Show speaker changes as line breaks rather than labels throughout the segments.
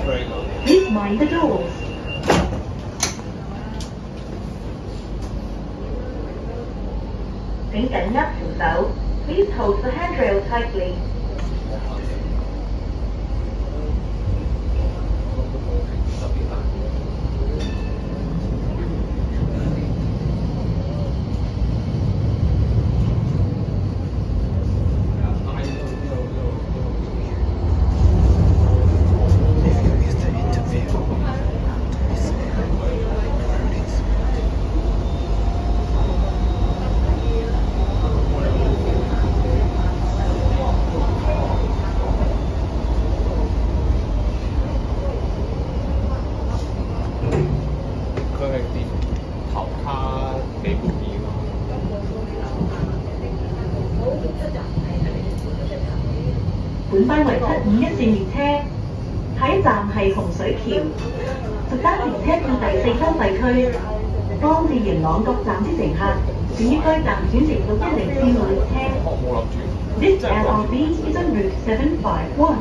Please mind the doors.请紧握扶手。Please hold the handrail tightly. 本班為751線列車，下一站係洪水橋，屬單程車票第4收費區。當至元朗各站之乘客，請於該站轉乘到110線路列車。This LRV is on route 751.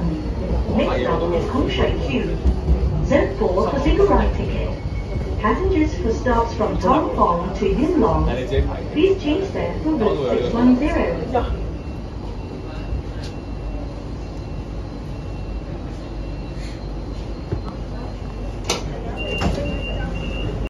Next stop is 洪水橋. Zone 4 for single ride ticket. Passengers for stops from Tongfang to Yunlong, please change there for route 610.